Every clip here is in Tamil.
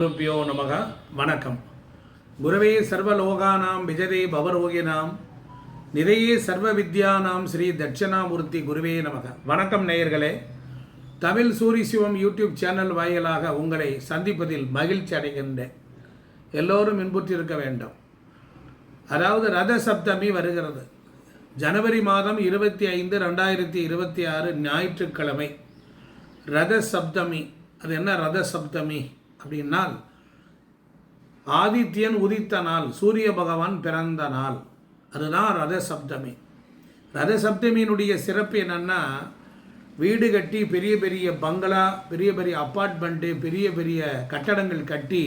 குருபியோ நமக. வணக்கம். குருவே சர்வலோகானாம் விஜதே பவரோகினாம் நிறையே சர்வ வித்யானாம் ஸ்ரீ தட்சிணாமூர்த்தி குருவே நமக. வணக்கம் நேயர்களே. தமிழ் சூரி சிவம் யூடியூப் சேனல் வாயிலாக உங்களை சந்திப்பதில் மகிழ்ச்சி அடைகின்றேன். எல்லோரும் இன்புற்றிருக்க வேண்டும். அதாவது ரத சப்தமி வருகிறது. ஜனவரி மாதம் 25, 2026 ஞாயிற்றுக்கிழமை ரத சப்தமி. அது என்ன ரத சப்தமி அப்படின்னால், ஆதித்யன் உதித்த நாள், சூரிய பகவான் பிறந்த நாள், அதுதான் ரத சப்தமி. ரத சப்தமியினுடைய சிறப்பு என்னன்னா, வீடு கட்டி பெரிய பெரிய பங்களா, பெரிய பெரிய அப்பார்ட்மெண்ட்டு, பெரிய பெரிய கட்டடங்கள் கட்டி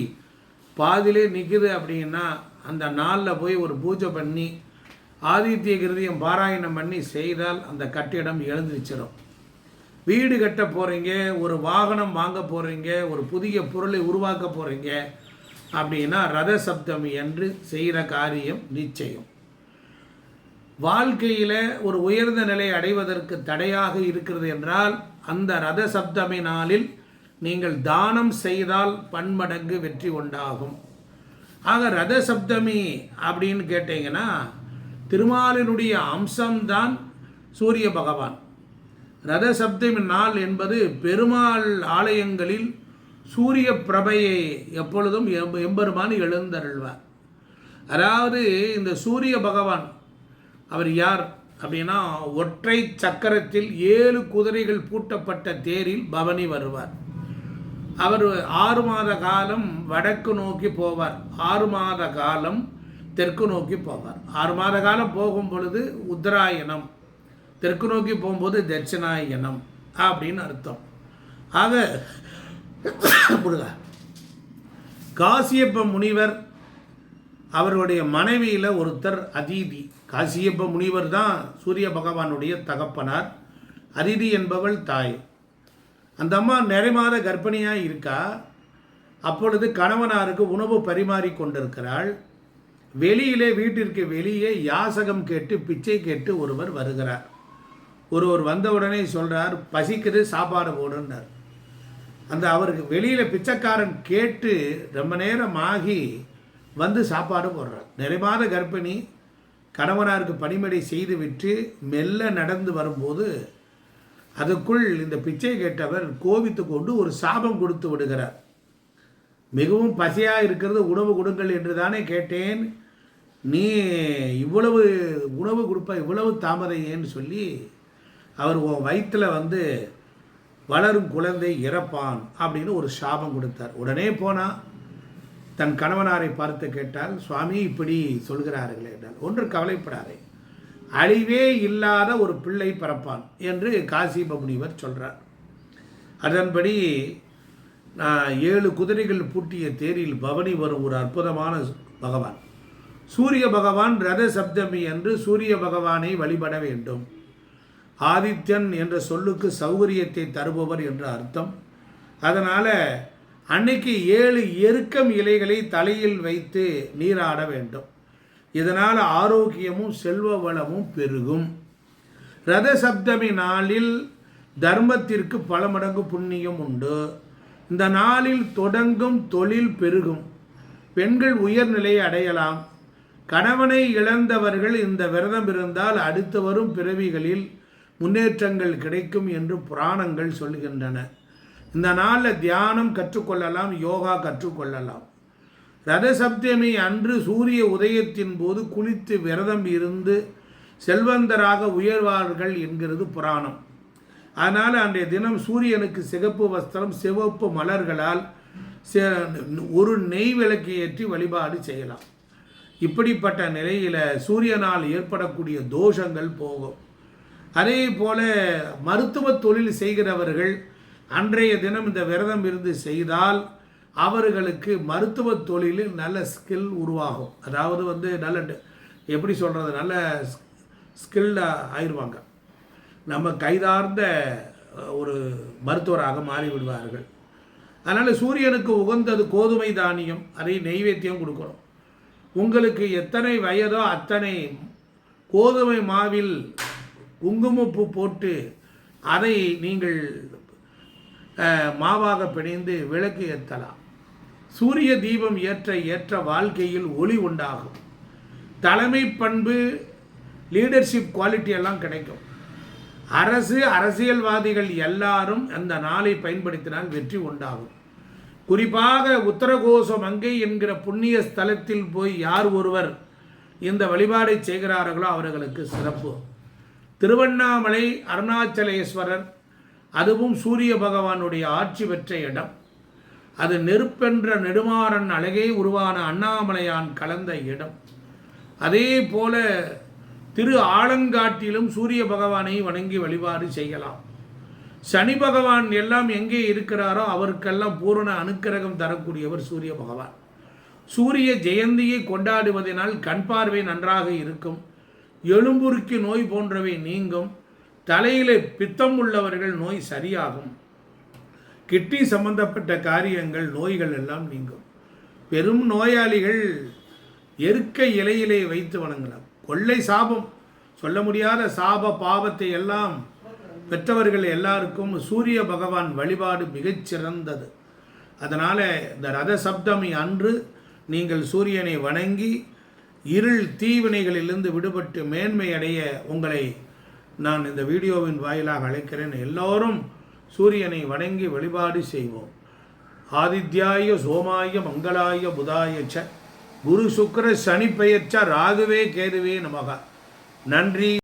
பாதிலே நிற்குது அப்படின்னா, அந்த நாளில் போய் ஒரு பூஜை பண்ணி ஆதித்ய கிருதியம் பாராயணம் பண்ணி செய்தால் அந்த கட்டிடம் எழுந்திருச்சிடும். வீடு கட்ட போகிறீங்க, ஒரு வாகனம் வாங்க போகிறீங்க, ஒரு புதிய பொருளை உருவாக்க போகிறீங்க அப்படின்னா ரத சப்தமி என்று செய்கிற காரியம் நிச்சயம். வாழ்க்கையில் ஒரு உயர்ந்த நிலை அடைவதற்கு தடையாக இருக்கிறது என்றால் அந்த ரத சப்தமி நாளில் நீங்கள் தானம் செய்தால் பன்மடங்கு வெற்றி உண்டாகும். ஆக ரத சப்தமி அப்படின்னு கேட்டீங்கன்னா, திருமாலினுடைய அம்சம்தான் சூரிய பகவான். ரத சப்தமி நாள் என்பது பெருமாள் ஆலயங்களில் சூரிய பிரபையை எப்பொழுதும் எம்பெருமான் எழுந்தருள்வார். அதாவது இந்த சூரிய பகவான் அவர் யார் அப்படின்னா, ஒற்றை சக்கரத்தில் 7 குதிரைகள் பூட்டப்பட்ட தேரில் பவனி வருவார். அவர் 6 மாத காலம் வடக்கு நோக்கி போவார், 6 மாத காலம் தெற்கு நோக்கி போவார். 6 மாத காலம் போகும் பொழுது உத்தராயணம், தெற்கு நோக்கி போகும்போது தட்சிணாயனம் அப்படின்னு அர்த்தம். ஆக காசியப்ப முனிவர் அவருடைய மனைவியில் ஒருத்தர் அதிதி. காசியப்ப முனிவர் தான் சூரிய பகவானுடைய தகப்பனார். அதிதி என்பவள் தாய். அந்த அம்மா நிறைமாத கர்ப்பிணியாக இருக்கா. அப்பொழுது கணவனாருக்கு உணவு பரிமாறி கொண்டிருக்கிறாள். வெளியிலே, வீட்டிற்கு வெளியே யாசகம் கேட்டு பிச்சை கேட்டு ஒருவர் வருகிறார். ஒருவர் வந்த உடனே சொல்கிறார், பசிக்குது, சாப்பாடு போடுன்னார். அந்த அவருக்கு வெளியில் பிச்சைக்காரன் கேட்டு ரொம்ப நேரம் ஆகி வந்து சாப்பாடு போடுறார். நிறைமாத கர்ப்பிணி, கணவனாருக்கு பணிமடை செய்து விட்டு மெல்ல நடந்து வரும்போது அதுக்குள் இந்த பிச்சை கேட்டவர் கோபித்து கொண்டு ஒரு சாபம் கொடுத்து விடுகிறார். மிகவும் பசியாக இருக்கிறது, உணவு கொடுங்கள் என்று தானே கேட்டேன், நீ இவ்வளவு உணவு கொடுப்ப, இவ்வளவு தாமதையேன்னு சொல்லி அவர் வயிற்றில் வளரும் குழந்தை இறப்பான் அப்படின்னு ஒரு சாபம் கொடுத்தார். உடனே போனால் தன் கணவனாரை பார்த்து கேட்டால், சுவாமி இப்படி சொல்கிறார்களே என்றால், ஒன்று கவலைப்படாதே, அழிவே இல்லாத ஒரு பிள்ளை பிறப்பான் என்று காசியப்ப முனிவர் சொல்கிறார். அதன்படி 7 குதிரைகள் பூட்டிய தேரில் பவனி வரும் ஒரு அற்புதமான பகவான் சூரிய பகவான். ரத சப்தமி என்று சூரிய பகவானை வழிபட வேண்டும். ஆதித்யன் என்ற சொல்லுக்கு சௌகரியத்தை தருபவர் என்ற அர்த்தம். அதனால் அன்னைக்கு 7 எருக்கம் இலைகளை தலையில் வைத்து நீராட வேண்டும். இதனால் ஆரோக்கியமும் செல்வ வளமும் பெருகும். ரத சப்தமி நாளில் தர்மத்திற்கு பல மடங்கு புண்ணியம் உண்டு. இந்த நாளில் தொடங்கும் தொழில் பெருகும். பெண்கள் உயர்நிலையை அடையலாம். கணவனை இழந்தவர்கள் இந்த விரதம் இருந்தால் அடுத்து வரும் பிறவிகளில் முன்னேற்றங்கள் கிடைக்கும் என்று புராணங்கள் சொல்கின்றன. இந்த நாளில் தியானம் கற்றுக்கொள்ளலாம், யோகா கற்றுக்கொள்ளலாம். ரத சப்தமி அன்று சூரிய உதயத்தின் போது குளித்து விரதம் இருந்து செல்வந்தராக உயர்வார்கள் என்கிறது புராணம். அதனால் அன்றைய தினம் சூரியனுக்கு சிகப்பு வஸ்திரம், சிவப்பு மலர்களால் ஒரு நெய் விளக்கு ஏற்றி வழிபாடு செய்யலாம். இப்படிப்பட்ட நிலையில் சூரியனால் ஏற்படக்கூடிய தோஷங்கள் போகும். அதே போல மருத்துவ தொழில் செய்கிறவர்கள் அன்றைய தினம் இந்த விரதம் இருந்து செய்தால் அவர்களுக்கு மருத்துவ தொழிலில் நல்ல ஸ்கில் உருவாகும். அதாவது நல்ல எப்படி சொல்கிறது, நல்ல ஸ்கில்டாக ஆயிடுவாங்க. நம்ம கைதார்ந்த ஒரு மருத்துவராக மாறிவிடுவார்கள். அதனால் சூரியனுக்கு உகந்தது கோதுமை தானியம், அதை நெய்வேத்தியம் கொடுக்கணும். உங்களுக்கு எத்தனை வயதோ அத்தனை கோதுமை மாவில் குங்குமப்பூ போட்டு அதை நீங்கள் மாவாக பிணைந்து விளக்கு ஏற்றலாம். சூரிய தீபம் ஏற்ற ஏற்ற வாழ்க்கையில் ஒளி உண்டாகும். தலைமை பண்பு, லீடர்ஷிப் குவாலிட்டி எல்லாம் கிடைக்கும். அரசியல்வாதிகள் எல்லாரும் அந்த நாளை பயன்படுத்தினால் வெற்றி உண்டாகும். குறிப்பாக உத்தரகோச மங்கை என்கிற புண்ணிய ஸ்தலத்தில் போய் யார் ஒருவர் இந்த வழிபாடை செய்கிறார்களோ அவர்களுக்கு சிறப்பு. திருவண்ணாமலை அருணாச்சலேஸ்வரர், அதுவும் சூரிய பகவானுடைய ஆட்சி பெற்ற இடம். அது நெருப்பென்ற நெடுமாறன் அழகே உருவான அண்ணாமலையான் கலந்த இடம். அதே போல திரு ஆலங்காட்டிலும் சூரிய பகவானை வணங்கி வழிபாடு செய்யலாம். சனி பகவான் எல்லாம் எங்கே இருக்கிறாரோ அவருக்கெல்லாம் பூரண அனுக்கிரகம் தரக்கூடியவர் சூரிய பகவான். சூரிய ஜெயந்தியை கொண்டாடுவதனால் கண் பார்வை நன்றாக இருக்கும். எலும்புருக்கி நோய் போன்றவை நீங்கும். தலையிலே பித்தம் உள்ளவர்கள் நோய் சரியாகும். கிட்னி சம்பந்தப்பட்ட காரியங்கள், நோய்கள் எல்லாம் நீங்கும். பெரும் நோயாளிகள் எருக்க இலையிலே வைத்து வணங்கலாம். கொள்ளை சாபம், சொல்ல முடியாத சாப பாவத்தை எல்லாம் பெற்றவர்கள் எல்லாருக்கும் சூரிய பகவான் வழிபாடு மிகச்சிறந்தது. அதனால் இந்த ரத சப்தமி அன்று நீங்கள் சூரியனை வணங்கி இருள் தீவினைகளிலிருந்து விடுபட்டு மேன்மை அடைய உங்களை நான் இந்த வீடியோவின் வாயிலாக அழைக்கிறேன். எல்லோரும் சூரியனை வணங்கி வழிபாடு செய்வோம். ஆதித்யாய சோமாய மங்களாய புதாயச்ச குரு சுக்கிர சனி பெயர்ச்ச ராகுவே கேதுவே நமக. நன்றி.